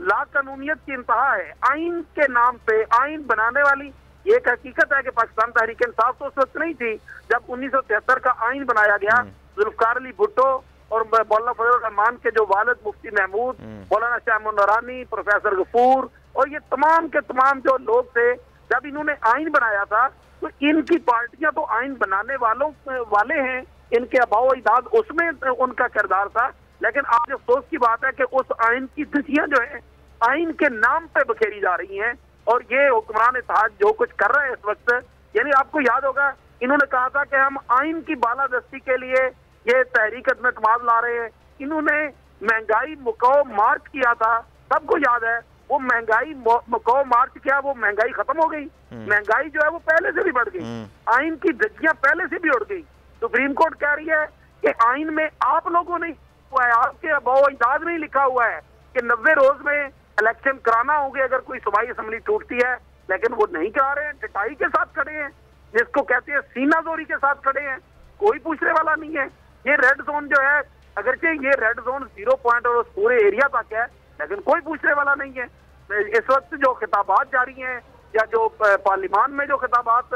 ला कानूनियत की इंतहा है। आइन के नाम पे आइन बनाने वाली एक हकीकत है कि पाकिस्तान तहरीक इंसाफ तो उस वक्त नहीं थी जब 1973 का आइन बनाया गया। जुल्फकार अली भुट्टो और मौलाना फजलुर रहमान के जो वालिद मुफ्ती महमूद, मौलाना शामुन नूरानी, प्रोफेसर गफूर और ये तमाम के तमाम जो लोग थे, जब इन्होंने आइन बनाया था तो इनकी पार्टियां तो आइन बनाने वाले हैं, इनके अबाव इजाद उसमें उनका किरदार था। लेकिन आज अफसोस की बात है कि उस आइन की धज्जियां जो है आइन के नाम पे बखेरी जा रही हैं और ये हुक्मरान इत्तेहाद जो कुछ कर रहे हैं इस वक्त, यानी आपको याद होगा इन्होंने कहा था कि हम आइन की बालादस्ती के लिए ये तहरीक अदम एतमाद ला रहे हैं। इन्होंने महंगाई मुकाओ मार्च किया था, सबको याद है। वो महंगाई मुकाओ मार्च किया, वो महंगाई खत्म हो गई, महंगाई जो है वो पहले से भी बढ़ गई, आइन की धज्जियां पहले से भी उड़ गई। सुप्रीम कोर्ट कह रही है कि आइन में आप लोगों ने हुआ है, आपके अबाव इजाद नहीं लिखा हुआ है कि 90 रोज में इलेक्शन कराना होंगे। अगर कोई सूबाई असम्बली टूटती है लेकिन वो नहीं करा रहे हैं, डटाई के साथ खड़े हैं, जिसको कहते हैं सीनाजोरी के साथ खड़े हैं, कोई पूछने वाला नहीं है। ये रेड जोन जो है, अगरचे ये रेड जोन 0 पॉइंट और उस पूरे एरिया तक है, लेकिन कोई पूछने वाला नहीं है। इस वक्त जो खिताबात जारी हैं या जो पार्लियामान में जो खिताबात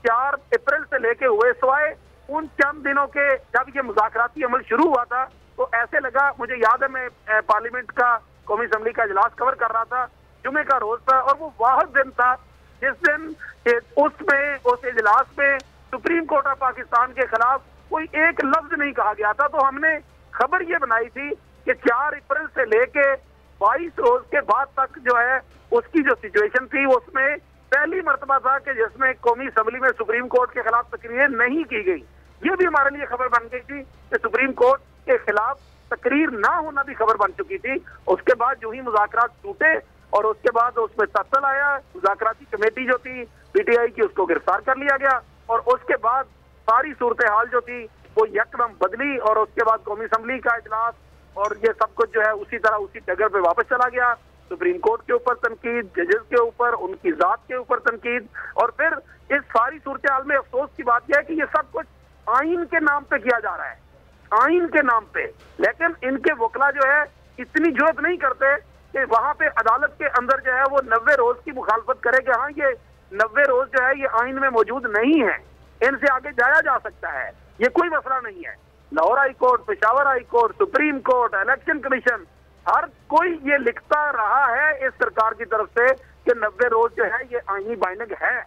4 अप्रैल से लेके हुए, सिवाय उन चंद दिनों के जब ये मुज़ाकराती अमल शुरू हुआ था, तो ऐसे लगा, मुझे याद है मैं पार्लियामेंट का कौमी असम्बली का इजलास कवर कर रहा था, जुमे का रोज था, और वो वाहिद दिन था जिस दिन उस इजलास में सुप्रीम कोर्ट ऑफ पाकिस्तान के खिलाफ कोई एक लफ्ज नहीं कहा गया था। तो हमने खबर ये बनाई थी कि 4 अप्रैल से लेके 22 रोज के बाद तक जो है उसकी जो सिचुएशन थी, उसमें पहली मर्तबा था कि जिसमें कौमी असम्बली में सुप्रीम कोर्ट के खिलाफ तकरीर नहीं की गई। ये भी हमारे लिए खबर बन गई थी कि सुप्रीम कोर्ट के खिलाफ तकरीर ना होना भी खबर बन चुकी थी। उसके बाद जो ही मुज़ाकरात टूटे और उसके बाद उसमें तत्सल आया, मुज़ाकराती कमेटी जो थी पीटीआई की, उसको गिरफ्तार कर लिया गया, और उसके बाद सारी सूरत हाल जो थी वो यकदम बदली, और उसके बाद कौमी असम्बली का इजलास और ये सब कुछ जो है उसी तरह उसी डगर पे वापस चला गया। सुप्रीम कोर्ट के ऊपर तनकीद, जजेस के ऊपर, उनकी जात के ऊपर तनकीद, और फिर इस सारी सूरत हाल में अफसोस की बात यह है कि ये सब कुछ आइन के नाम पे किया जा रहा है, आइन के नाम पे। लेकिन इनके वकला जो है इतनी जरूरत नहीं करते कि वहां पे अदालत के अंदर जो है वो 90 रोज की मुखालफत करे कि हाँ ये 90 रोज जो है ये आइन में मौजूद नहीं है, इनसे आगे जाया जा सकता है, ये कोई मसला नहीं है। Lahore high court, Peshawar high court, supreme court, election commission, हर कोई ये लिखता रहा है इस सरकार की तरफ से कि 90 रोज जो है ये आईनी बाइंडिंग है।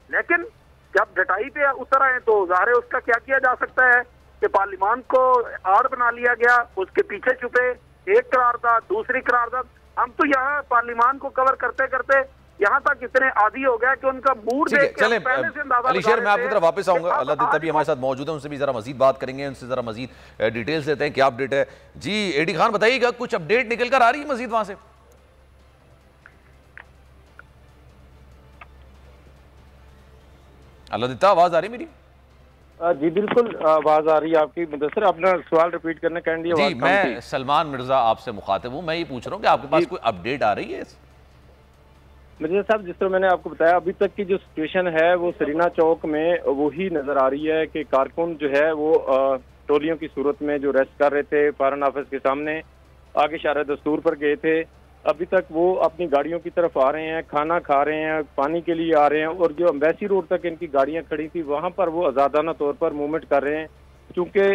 लेकिन जब डटाई पे उतर आए तो ज़ाहिर है उसका क्या किया जा सकता है कि पार्लियामान को आड़ बना लिया गया, उसके पीछे छुपे एक करारदाद, दूसरी करारदाद। हम तो यहाँ पार्लियामान को कवर करते करते यहाँ तक इतने आदी हो गया कि उनका मूड देख के पहले से अंदाजा अली शेर, मैं आपकी तरफ वापस आऊंगा। अल्लाह दीता भी हमारे साथ मौजूद है, उनसे भी जरा मजीद बात करेंगे, उनसे जरा मजीद डिटेल्स लेते हैं क्या अपडेट है। जी एडी खान बताइएगा, कुछ अपडेट निकल कर आ रही है मजीद वहां से? अल्लाह दीता, आवाज आ रही मेरी? जी बिल्कुल आवाज आ रही है आपकी। मुदस्सिर, अपना सवाल रिपीट करने का जी, मैं सलमान मिर्जा आपसे मुखातिब हूँ। मैं ये पूछ रहा हूँ कि आपके पास कोई अपडेट आ रही है? मिर्जा साहब, जिस तरह मैंने आपको बताया, अभी तक की जो सिचुएशन है वो सरीना चौक में वही नजर आ रही है कि कारकुन जो है वो टोलियों की सूरत में जो रेस्ट कर रहे थे फॉरेन ऑफिस के सामने, आगे शारा दस्तूर पर गए थे, अभी तक वो अपनी गाड़ियों की तरफ आ रहे हैं, खाना खा रहे हैं, पानी के लिए आ रहे हैं, और जो एम्बेसी रोड तक इनकी गाड़ियां खड़ी थी वहां पर वो आज़ादाना तौर पर मूवमेंट कर रहे हैं। क्योंकि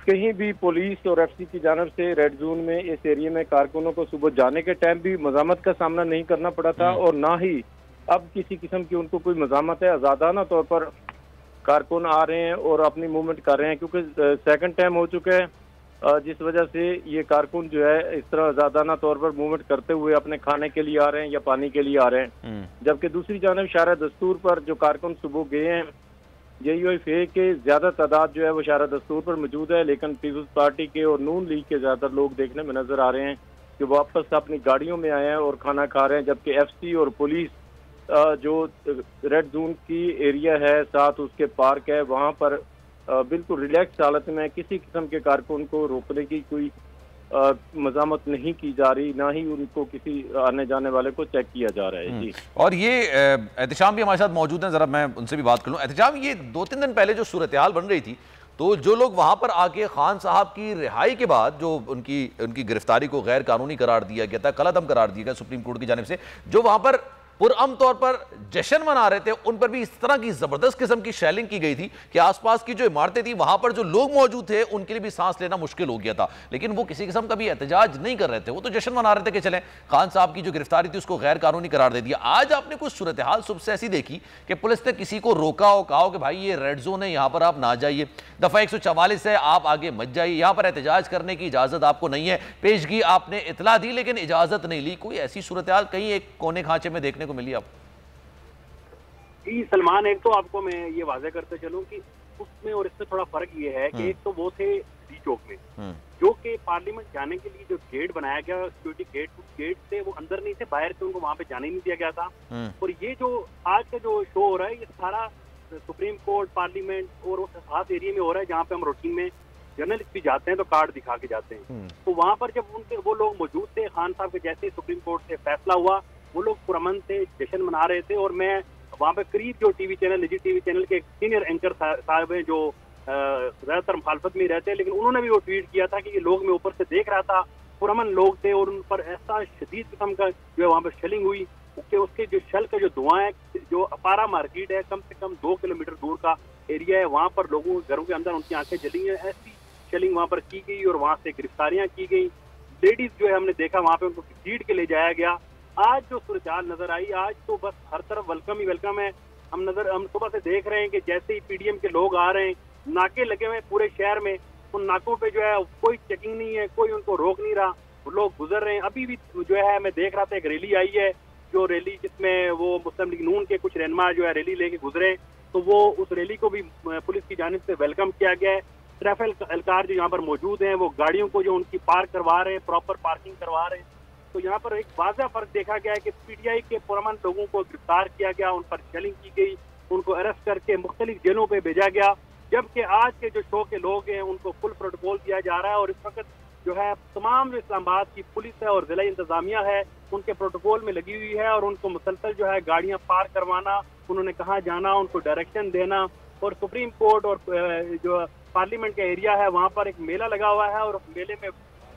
कहीं भी पुलिस और एफसी की जानब से रेड जोन में इस एरिया में कारकुनों को सुबह जाने के टाइम भी मज़ामत का सामना नहीं करना पड़ा था, और ना ही अब किसी किस्म की उनको कोई मज़ामत है। आज़ादाना तौर पर कारकुन आ रहे हैं और अपनी मूवमेंट कर रहे हैं, क्योंकि सेकंड टाइम हो चुका है जिस वजह से ये कारकुन जो है इस तरह आज़ादाना तौर पर मूवमेंट करते हुए अपने खाने के लिए आ रहे हैं या पानी के लिए आ रहे हैं। जबकि दूसरी जानब शारा दस्तूर पर जो कारकुन सुबह गए हैं, JUIF के ज्यादा तादाद जो है वो शारा दस्तूर पर मौजूद है, लेकिन पीपल्स पार्टी के और नून लीग के ज्यादातर लोग देखने में नजर आ रहे हैं कि वापस अपनी गाड़ियों में आए हैं और खाना खा रहे हैं। जबकि FC और पुलिस जो रेड जोन की एरिया है, साथ उसके पार्क है, वहाँ पर बिल्कुल रिलैक्स हालत में किसी किस्म के कारकुन को रोकने की कोई मज़ामत नहीं की जा रही, ना ही उनको किसी आने जाने वाले को चेक किया जा रहा है। जी, और ये एहतशाम भी हमारे साथ मौजूद हैं, जरा मैं उनसे भी बात कर लूँ। एहतशाम, ये 2-3 दिन पहले जो सूरत हाल बन रही थी, तो जो लोग वहां पर आके खान साहब की रिहाई के बाद जो उनकी गिरफ्तारी को गैर कानूनी करार दिया गया था, कलअदम करार दिया गया सुप्रीम कोर्ट की जानिब से, जो वहां पर पुरअमन तौर पर जश्न मना रहे थे, उन पर भी इस तरह की जबरदस्त किस्म की शेलिंग की गई थी कि आसपास की जो इमारतें थी वहां पर जो लोग मौजूद थे उनके लिए भी सांस लेना मुश्किल हो गया था। लेकिन वो किसी किस्म का भी एहतजाज नहीं कर रहे थे, वो तो जश्न मना रहे थे कि चलें खान साहब की जो गिरफ्तारी थी उसको गैर कानूनी करार दे दिया। आज आपने कुछ सूरत हाल सुबह से ऐसी देखी कि पुलिस ने किसी को रोका हो, कहा हो कि भाई ये रेड जोन है, यहाँ पर आप ना जाइए, दफा 144 है, आप आगे मत जाइए, यहाँ पर एहतजाज करने की इजाजत आपको नहीं है, पेशगी आपने इतला दी लेकिन इजाजत नहीं ली। कोई ऐसी सूरत हाल कहीं एक कोने खांचे में देखने को मिली आपको? जी सलमान, एक तो आपको मैं ये वाज़ेह करते चलूं कि उसमें और इसमें थोड़ा फर्क ये है कि एक तो वो थे डी चौक में, जो कि पार्लियामेंट जाने के लिए जो गेट बनाया गया सिक्योरिटी गेट, उस गेट से वो अंदर नहीं थे, बाहर से उनको वहां पे जाने नहीं दिया गया था। और ये जो आज का जो शो हो रहा है, ये सारा सुप्रीम कोर्ट, पार्लियामेंट और उस खास एरिया में हो रहा है जहाँ पे हम रूटीन में जर्नलिस्ट भी जाते हैं तो कार्ड दिखा के जाते हैं। तो वहां पर जब उनके वो लोग मौजूद थे, खान साहब के जैसे सुप्रीम कोर्ट से फैसला हुआ वो लोग पुरअमन थे, जश्न मना रहे थे। और मैं वहाँ पे करीब जो टीवी चैनल, निजी टीवी चैनल के सीनियर एंकर साहब हैं जो ज्यादातर मुखालफत में रहते हैं, लेकिन उन्होंने भी वो ट्वीट किया था कि ये लोग मैं ऊपर से देख रहा था, पुरअमन लोग थे और उन पर ऐसा शदीद किस्म का जो है वहाँ पर शेलिंग हुई कि उसके जो शल का जो धुआं है, जो अपारा मार्केट है, कम से कम 2 किलोमीटर दूर का एरिया है, वहाँ पर लोगों के घरों के अंदर उनकी आंखें जली हैं। ऐसी शेलिंग वहाँ पर की गई और वहाँ से गिरफ्तारियां की गई। लेडीज जो है हमने देखा वहाँ पे उनको घसीट के ले जाया गया। आज जो सूरत नजर आई, आज तो बस हर तरफ वेलकम ही वेलकम है। हम सुबह से देख रहे हैं कि जैसे ही पीडीएम के लोग आ रहे हैं, नाके लगे हुए पूरे शहर में, उन नाकों पे जो है कोई चेकिंग नहीं है, कोई उनको रोक नहीं रहा, लोग गुजर रहे हैं। अभी भी जो है मैं देख रहा था एक रैली आई है, जो रैली जिसमें वो मुस्लिम लीग नून के कुछ रहनुमा जो है रैली लेके गुजरे, तो वो उस रैली को भी पुलिस की जानिब से वेलकम किया गया है। ट्रैफिक एहलकार जो यहाँ पर मौजूद हैं वो गाड़ियों को जो उनकी पार्क करवा रहे हैं, प्रॉपर पार्किंग करवा रहे हैं। तो यहाँ पर एक वाज़ा फर्क देखा गया है कि पीटीआई के पुरअमन लोगों को गिरफ्तार किया गया, उन पर शेलिंग की गई, उनको अरेस्ट करके मुख्तलिफ जेलों पे भेजा गया, जबकि आज के जो शो के लोग हैं उनको फुल प्रोटोकॉल दिया जा रहा है। और इस वक्त जो है तमाम जो इस्लामाबाद की पुलिस है और जिला इंतजामिया है उनके प्रोटोकॉल में लगी हुई है और उनको मुसलसल जो है गाड़ियां पार करवाना, उन्होंने कहाँ जाना, उनको डायरेक्शन देना। और सुप्रीम कोर्ट और जो पार्लियामेंट का एरिया है वहाँ पर एक मेला लगा हुआ है और उस मेले में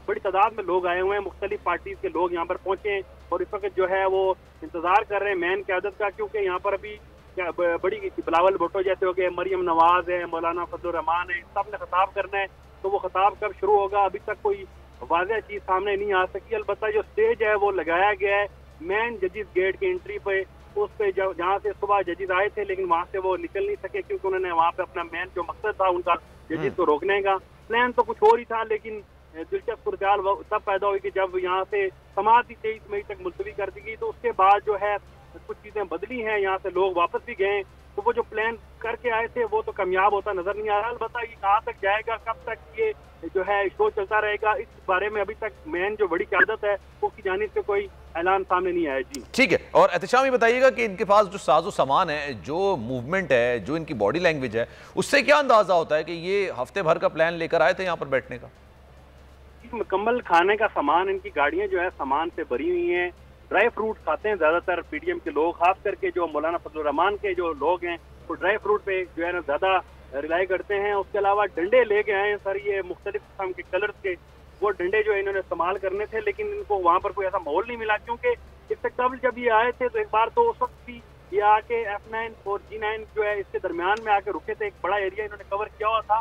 बड़ी तादाद में लोग आए हुए हैं, मुख्तलिफ पार्टीज के लोग यहाँ पर पहुंचे हैं और इस वक्त जो है वो इंतजार कर रहे हैं मैन क़यादत का, क्योंकि यहाँ पर अभी बड़ी बिलावल भुट्टो जैसे हो गए, मरियम नवाज है, मौलाना फजलुर रहमान है, सब ने खिताब करना है। तो वो खिताब कब शुरू होगा अभी तक कोई वाज़ह चीज़ सामने नहीं आ सकी। अलबत्ता जो स्टेज है वो लगाया गया है मैन जजिस गेट की एंट्री पे, उस पे जहाँ से सुबह जजिस आए थे लेकिन वहाँ से वो निकल नहीं सके क्योंकि उन्होंने वहाँ पे अपना मैन जो मकसद था उनका जजिस को रोकने का प्लान तो कुछ और ही था। लेकिन दिलचस्प सूरत-ए-हाल तब पैदा हुई कि जब यहाँ से समाअत 23 मई तक मुलतवी कर दी गई, तो उसके बाद जो है कुछ चीज़ें बदली हैं, यहाँ से लोग वापस भी गए। तो वो जो प्लान करके आए थे वो तो कामयाब होता नजर नहीं आ रहा। अलबत्ता ये कहाँ तक जाएगा, कब तक ये जो है शो चलता रहेगा, इस बारे में अभी तक मैन जो बड़ी क़यादत है उसकी जानिब से कोई ऐलान सामने नहीं आया। जी ठीक है। और एहतशाम ये बताइएगा कि इनके पास जो साजो सामान है, जो मूवमेंट है, जो इनकी बॉडी लैंग्वेज है, उससे क्या अंदाजा होता है कि ये हफ्ते भर का प्लान लेकर आए थे यहाँ पर बैठने का? मुकम्मल खाने का सामान, इनकी गाड़ियाँ जो है सामान से भरी हुई हैं। ड्राई फ्रूट खाते हैं ज्यादातर पीडीएम के लोग, खास करके जो मौलाना फजलुर रहमान के जो लोग हैं वो ड्राई फ्रूट पे जो है ना ज्यादा रिलाई करते हैं। उसके अलावा डंडे लेके आए हैं सर, ये मुख्तलिफ किस्म के कलर्स के, वो डंडे जो इन्होंने इस्तेमाल करने थे लेकिन इनको वहाँ पर कोई ऐसा माहौल नहीं मिला, क्योंकि इससे कबल जब ये आए थे तो एक बार तो उस वक्त भी ये आके F9 और G9 जो है इसके दरमियान में आके रुके थे, एक बड़ा एरिया इन्होंने कवर किया हुआ था।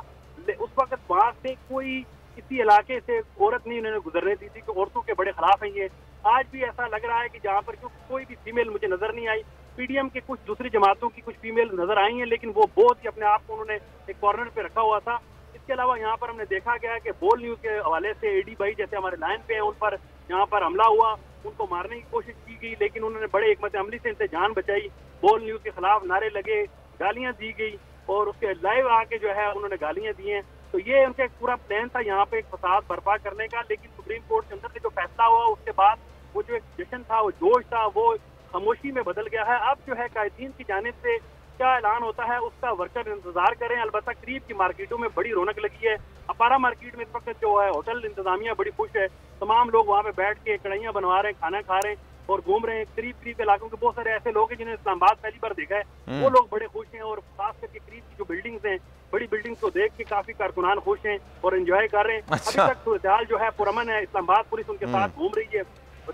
उस वक्त वहाँ से कोई किसी इलाके से औरत नहीं इन्होंने गुजरने दी थी कि औरतों के बड़े खिलाफ हैं ये। आज भी ऐसा लग रहा है कि जहाँ पर क्योंकि कोई भी फीमेल मुझे नजर नहीं आई, पीडीएम के कुछ दूसरी जमातों की कुछ फीमेल नजर आई हैं लेकिन वो बहुत ही अपने आप को उन्होंने एक कॉर्नर पे रखा हुआ था। इसके अलावा यहाँ पर हमने देखा गया कि बोल न्यूज के हवाले से एडी भाई जैसे हमारे लाइन पे हैं, उन पर यहाँ पर हमला हुआ, उनको मारने की कोशिश की गई लेकिन उन्होंने बड़े हिकमत अमली से इनसे जान बचाई। बोल न्यूज के खिलाफ नारे लगे, गालियाँ दी गई और उसके लाइव आके जो है उन्होंने गालियाँ दी हैं। तो ये उनका एक पूरा प्लान था यहाँ पे एक फसाद बर्पा करने का, लेकिन सुप्रीम कोर्ट के अंदर से जो फैसला हुआ उसके बाद वो जो एक जश्न था, वो जोश था, वो खामोशी में बदल गया है। अब जो है कायदीन की जानिब से क्या ऐलान होता है उसका वर्कर इंतजार करें। अलबत्ता करीब की मार्केटों में बड़ी रौनक लगी है। अपारा मार्केट में इस वक्त जो है होटल इंतजामिया बड़ी खुश है, तमाम लोग वहाँ पे बैठ के कढ़ाइयाँ बनवा रहे हैं, खाना खा रहे हैं और घूम रहे हैं। करीब इलाकों के बहुत सारे ऐसे लोग हैं जिन्हें इस्लामाबाद पहली बार देखा है, वो लोग बड़े खुश हैं और खास करके करीब की जो बिल्डिंग्स हैं, बड़ी बिल्डिंग्स को देख के काफी कारकुनान खुश हैं और एंजॉय कर रहे हैं। अभी तक सूरत-ए-हाल जो है पुरअमन है, इस्लामाबाद पुलिस उनके साथ घूम रही है,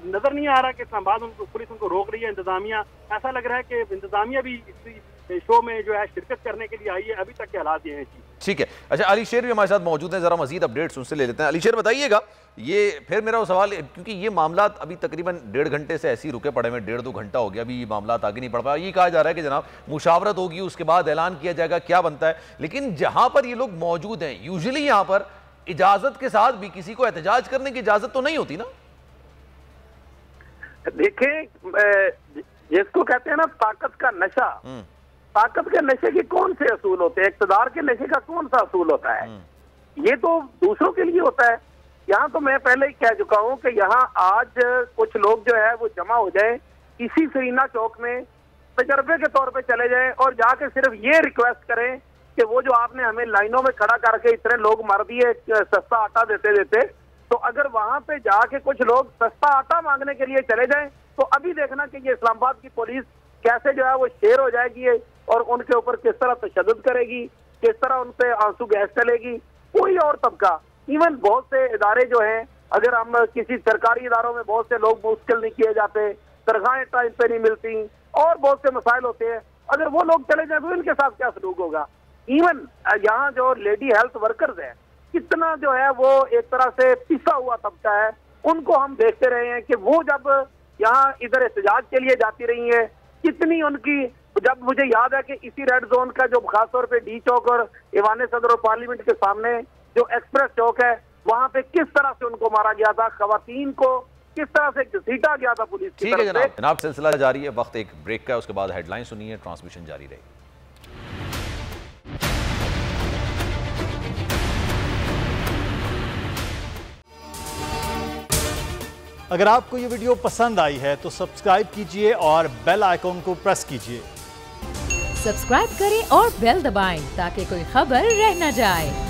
नजर नहीं आ रहा कि इस्लामाबाद पुलिस उनको रोक रही है। इंतजामिया ऐसा लग रहा है कि इंतजामिया भी इस शो में जो है शिरकत करने के लिए आई है। अभी तक के हालात ये हैं। जी ठीक है। अच्छा, अली शेर भी हमारे साथ मौजूद हैं, जरा मजीद अपडेट्स उनसे ले लेते हैं। अली शेर बताइएगा, ये फिर मेरा वो सवाल, क्योंकि ये मामला अभी तकरीबन 1.5 घंटे से ऐसे ही रुके पड़े हैं, 1.5-2 घंटा हो गया, अभी ये मामला आगे नहीं बढ़ पाया। ये कहा जा रहा है कि जनाब मुशावरत होगी, उसके बाद ऐलान किया जाएगा क्या बनता है। लेकिन जहां पर ये लोग मौजूद हैं, यूजुअली यहाँ पर इजाजत के साथ भी किसी को एहतजाज करने की इजाजत तो नहीं होती ना? देखें, जिसको कहते हैं ना ताकत का नशा, ताकत के नशे के कौन से असूल होते हैं, इक़्तिदार के नशे का कौन सा असूल होता है? ये तो दूसरों के लिए होता है। यहाँ तो मैं पहले ही कह चुका हूँ कि यहाँ आज कुछ लोग जो है वो जमा हो जाए इसी सरीना चौक में, तजर्बे के तौर पे चले जाएं और जाके सिर्फ ये रिक्वेस्ट करें कि वो जो आपने हमें लाइनों में खड़ा करके इतने लोग मार दिए सस्ता आटा देते देते, तो अगर वहां पे जाके कुछ लोग सस्ता आटा मांगने के लिए चले जाएं तो अभी देखना कि ये इस्लामाबाद की पुलिस कैसे जो है वो शेर हो जाएगी और उनके ऊपर किस तरह तशद्दुद करेगी, किस तरह उन पे आंसू गैस चलेगी। कोई और तबका, इवन बहुत से इदारे जो हैं, अगर हम किसी सरकारी इदारों में बहुत से लोग मुश्किल नहीं किए जाते, तनख्वाहें टाइम पे नहीं मिलती और बहुत से मसाइल होते हैं, अगर वो लोग चले जाए तो इनके साथ क्या सलूक होगा। इवन यहाँ जो लेडी हेल्थ वर्कर्स है, कितना जो है वो एक तरह से पिसा हुआ तबका है, उनको हम देखते रहे हैं कि वो जब यहाँ इधर एहतजाज के लिए जाती रही है, कितनी उनकी, जब मुझे याद है कि इसी रेड जोन का जो खासतौर पे डी चौक और ईवान सदर और पार्लियामेंट के सामने जो एक्सप्रेस चौक है, वहां पे किस तरह से उनको मारा गया था, खवातीन को किस तरह से घसीटा गया था पुलिस की ठीक है तरफ से। जनाब, सिलसिला जारी है, वक्त एक ब्रेक का है, उसके बाद हेडलाइन सुनिए, ट्रांसमिशन जारी रहेगी। अगर आपको ये वीडियो पसंद आई है तो सब्सक्राइब कीजिए और बेल आइकॉन को प्रेस कीजिए। सब्सक्राइब करें और बेल दबाएं ताकि कोई खबर रह न जाए।